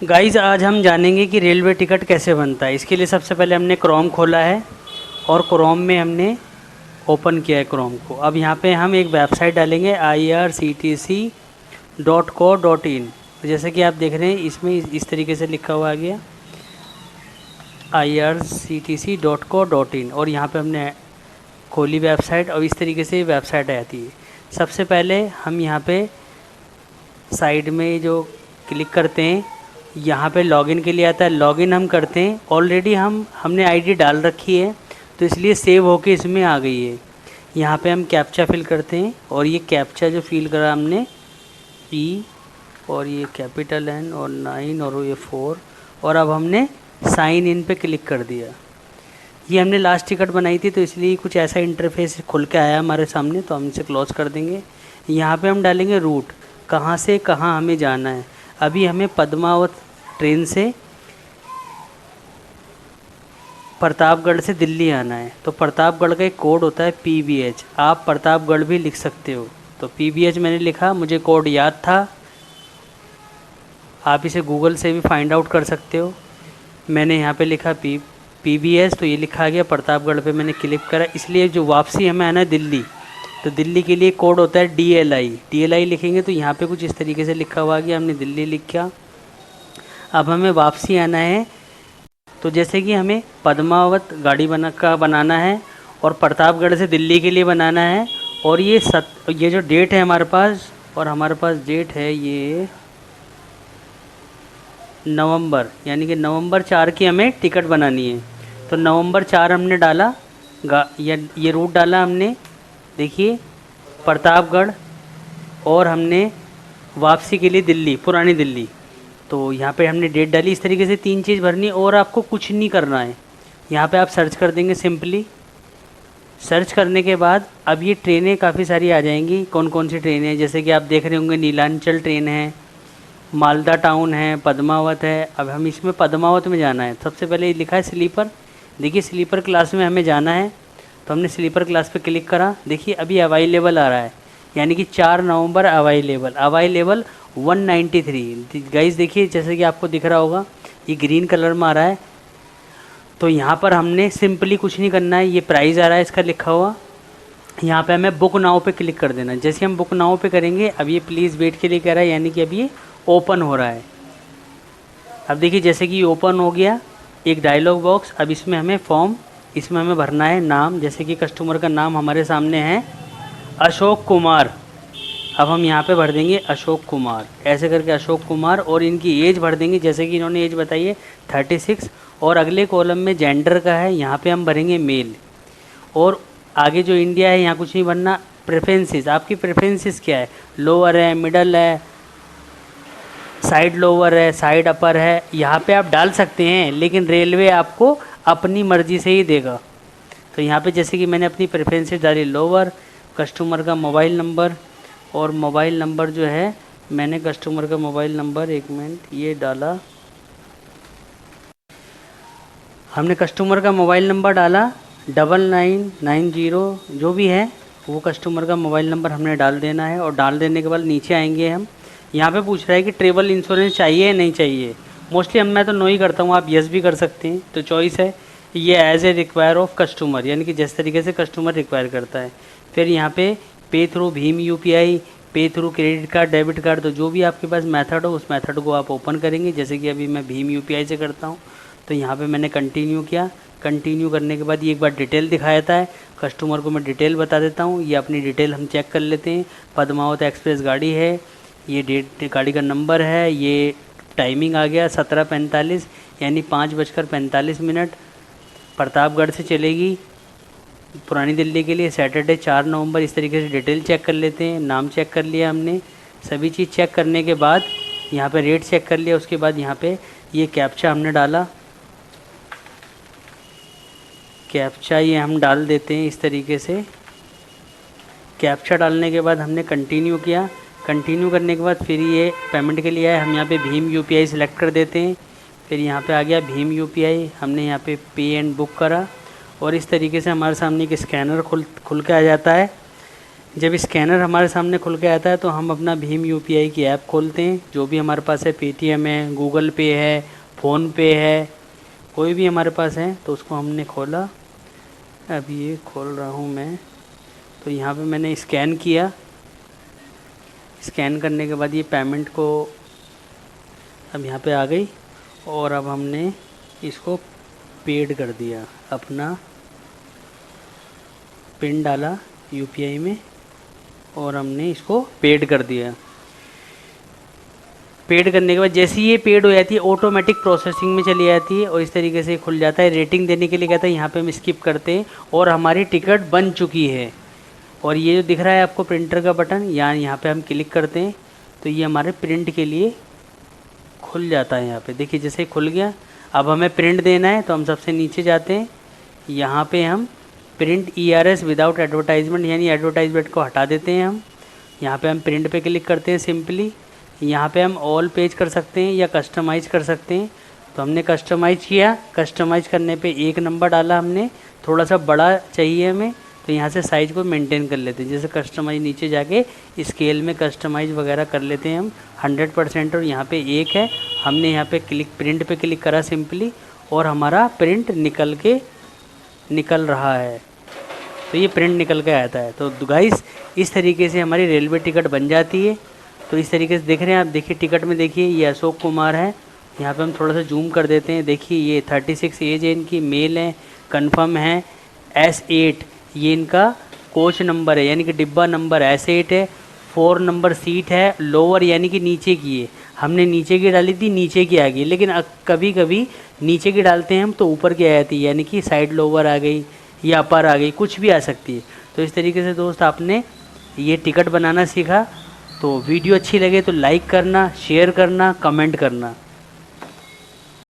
Guys आज हम जानेंगे कि रेलवे टिकट कैसे बनता है। इसके लिए सबसे पहले हमने क्रोम खोला है और क्रोम में हमने ओपन किया है क्रोम को। अब यहाँ पे हम एक वेबसाइट डालेंगे irctc.co.in। जैसे कि आप देख रहे हैं इसमें इस तरीके से लिखा हुआ आ गया irctc.co.in और यहाँ पे हमने खोली वेबसाइट और इस तरीके से वेबसाइट आती है। सबसे पहले हम यहाँ पे साइड में जो क्लिक करते हैं यहाँ पे लॉगिन के लिए आता है, लॉगिन हम करते हैं। ऑलरेडी हमने आईडी डाल रखी है तो इसलिए सेव होके इसमें आ गई है। यहाँ पे हम कैप्चा फिल करते हैं और ये कैप्चा जो फिल करा हमने ई और ये कैपिटल N और 9 और ये 4 और अब हमने साइन इन पे क्लिक कर दिया। ये हमने लास्ट टिकट बनाई थी तो इसलिए कुछ ऐसा इंटरफेस खुल के आया हमारे सामने, तो हम इसे क्लोज कर देंगे। यहाँ पे हम डालेंगे रूट, कहाँ से कहाँ हमें जाना है। अभी हमें पद्मावत ट्रेन से प्रतापगढ़ से दिल्ली आना है, तो प्रतापगढ़ का एक कोड होता है PBH। आप प्रतापगढ़ भी लिख सकते हो, तो PBH मैंने लिखा, मुझे कोड याद था। आप इसे गूगल से भी फाइंड आउट कर सकते हो। मैंने यहाँ पे लिखा PBH, तो ये लिखा गया। प्रतापगढ़ पे मैंने क्लिक करा, इसलिए जो वापसी हमें आना है दिल्ली, तो दिल्ली के लिए कोड होता है DLI लिखेंगे तो यहाँ पे कुछ इस तरीके से लिखा हुआ गया, हमने दिल्ली लिखा। अब हमें वापसी आना है, तो जैसे कि हमें पद्मावत गाड़ी बनाना है और प्रतापगढ़ से दिल्ली के लिए बनाना है। और ये जो डेट है हमारे पास, और हमारे पास डेट है ये नवंबर, यानी कि नवंबर 4 की हमें टिकट बनानी है। तो नवंबर 4 हमने डाला, ये रूट डाला हमने, देखिए प्रतापगढ़, और हमने वापसी के लिए दिल्ली, पुरानी दिल्ली। तो यहाँ पे हमने डेट डाली। इस तरीके से 3 चीज़ भरनी है और आपको कुछ नहीं करना है। यहाँ पे आप सर्च कर देंगे सिंपली। सर्च करने के बाद अब ये ट्रेनें काफ़ी सारी आ जाएंगी। कौन कौन सी ट्रेनें हैं, जैसे कि आप देख रहे होंगे नीलांचल ट्रेन है, मालदा टाउन है, पद्मावत है। अब हम इसमें पद्मावत में जाना है। सबसे पहले लिखा है स्लीपर, देखिए स्लीपर क्लास में हमें जाना है, तो हमने स्लीपर क्लास पे क्लिक करा। देखिए अभी अवेलेबल आ रहा है, यानी कि 4 नवंबर अवेलेबल 193। गाइस देखिए जैसे कि आपको दिख रहा होगा ये ग्रीन कलर में आ रहा है। तो यहाँ पर हमने सिंपली कुछ नहीं करना है, ये प्राइस आ रहा है इसका लिखा हुआ, यहाँ पे हमें बुक नाउ पे क्लिक कर देना है। जैसे हम बुक नाउ पे करेंगे, अब ये प्लीज़ वेट के लिए कह रहा है, यानी कि अभी ये ओपन हो रहा है। अब देखिए जैसे कि ओपन हो गया एक डायलॉग बॉक्स। अब इसमें हमें फॉर्म, इसमें हमें भरना है नाम, जैसे कि कस्टमर का नाम हमारे सामने है अशोक कुमार। अब हम यहाँ पे भर देंगे अशोक कुमार, ऐसे करके अशोक कुमार, और इनकी एज भर देंगे, जैसे कि इन्होंने एज बताई है 36। और अगले कॉलम में जेंडर का है, यहाँ पे हम भरेंगे मेल। और आगे जो इंडिया है यहाँ कुछ नहीं भरना। प्रेफरेंसेस, आपकी प्रेफरेंसेस क्या है, लोअर है, मिडल है, साइड लोअर है, साइड अपर है, यहाँ पे आप डाल सकते हैं, लेकिन रेलवे आपको अपनी मर्ज़ी से ही देगा। तो यहाँ पे जैसे कि मैंने अपनी प्रेफरेंसेस डाली लोअर, कस्टमर का मोबाइल नंबर, और मोबाइल नंबर जो है मैंने कस्टमर का मोबाइल नंबर, एक मिनट, ये डाला, हमने कस्टमर का मोबाइल नंबर डाला 9990, जो भी है वो कस्टमर का मोबाइल नंबर हमने डाल देना है। और डाल देने के बाद नीचे आएंगे हम, यहाँ पे पूछ रहा है कि ट्रेवल इंश्योरेंस चाहिए या नहीं चाहिए। मोस्टली मैं तो नो ही करता हूँ, आप यस भी कर सकते हैं, तो चॉइस है ये as a require of customer, यानी कि जिस तरीके से कस्टमर रिक्वायर करता है। फिर यहाँ पे पे थ्रू भीम UPI, पे through credit card, debit card, तो जो भी आपके पास मेथड हो उस मेथड को आप ओपन करेंगे। जैसे कि अभी मैं भीम UPI से करता हूँ, तो यहाँ पे मैंने कंटिन्यू किया। कंटिन्यू करने के बाद ये एक बार डिटेल दिखा देता है, कस्टमर को मैं डिटेल बता देता हूँ। ये अपनी डिटेल हम चेक कर लेते हैं। पद्मावत एक्सप्रेस गाड़ी है, ये डेट गाड़ी का नंबर है, ये टाइमिंग आ गया 17:45, यानी 5:45 प्रतापगढ़ से चलेगी पुरानी दिल्ली के लिए, सैटरडे 4 नवंबर। इस तरीके से डिटेल चेक कर लेते हैं। नाम चेक कर लिया हमने, सभी चीज़ चेक करने के बाद यहाँ पे रेट चेक कर लिया। उसके बाद यहाँ पे ये कैप्चा हमने डाला, कैप्चा ये हम डाल देते हैं इस तरीके से। कैप्चा डालने के बाद हमने कंटिन्यू किया। कंटिन्यू करने के बाद फिर ये पेमेंट के लिए आए, हम यहाँ पे भीम UPI सेलेक्ट कर देते हैं। फिर यहाँ पे आ गया भीम UPI, हमने यहाँ पे पे एंड बुक करा, और इस तरीके से हमारे सामने एक स्कैनर खुल के आ जाता है। जब स्कैनर हमारे सामने खुल के आता है तो हम अपना भीम यूपीआई की ऐप खोलते हैं, जो भी हमारे पास है, पेटीएम है, गूगल पे है, फ़ोन पे है, कोई भी हमारे पास है, तो उसको हमने खोला। अब ये खोल रहा हूँ मैं, तो यहाँ पे मैंने स्कैन किया। स्कैन करने के बाद ये पेमेंट को अब यहाँ पे आ गई, और अब हमने इसको पेड कर दिया, अपना पिन डाला यूपीआई में और हमने इसको पेड कर दिया। पेड करने के बाद जैसे ही ये पेड हो जाती है ऑटोमेटिक प्रोसेसिंग में चली जाती है और इस तरीके से खुल जाता है। रेटिंग देने के लिए कहता है, यहाँ पे हम स्किप करते हैं और हमारी टिकट बन चुकी है। और ये जो दिख रहा है आपको प्रिंटर का बटन, यहाँ पे हम क्लिक करते हैं तो ये हमारे प्रिंट के लिए खुल जाता है। यहाँ पे देखिए जैसे ही खुल गया। अब हमें प्रिंट देना है तो हम सबसे नीचे जाते हैं, यहाँ पे हम प्रिंट ERS विदाउट एडवर्टाइजमेंट यानी एडवर्टाइजमेंट को हटा देते हैं। हम यहाँ पे हम प्रिंट पे क्लिक करते हैं सिंपली। यहाँ पे हम ऑल पेज कर सकते हैं या कस्टमाइज़ कर सकते हैं, तो हमने कस्टमाइज़ किया। कस्टमाइज़ करने पे 1 नंबर डाला हमने, थोड़ा सा बड़ा चाहिए हमें तो यहाँ से साइज़ को मेंटेन कर लेते हैं। जैसे कस्टमाइज़ नीचे जाके स्केल में कस्टमाइज़ वगैरह कर लेते हैं हम 100%। और यहाँ पे 1 है, हमने यहाँ पे प्रिंट पे क्लिक करा सिंपली और हमारा प्रिंट निकल रहा है। तो ये प्रिंट निकल के आता है। तो गाइस इस तरीके से हमारी रेलवे टिकट बन जाती है। तो इस तरीके से देख रहे हैं आप, देखिए टिकट में देखिए ये अशोक कुमार है। यहाँ पे हम थोड़ा सा जूम कर देते हैं, देखिए ये 36 एज है इनकी, मेल है, कंफर्म है। S8 ये इनका कोच नंबर है, यानी कि डिब्बा नंबर S8 है। 4 नंबर सीट है, लोअर यानी कि नीचे की है। हमने नीचे की डाली थी, नीचे की आ गई, लेकिन कभी कभी नीचे की डालते हैं हम तो ऊपर की आ जाती है, यानी कि साइड लोअर आ गई या अपर आ गई, कुछ भी आ सकती है। तो इस तरीके से दोस्त आपने ये टिकट बनाना सीखा। तो वीडियो अच्छी लगे तो लाइक करना, शेयर करना, कमेंट करना।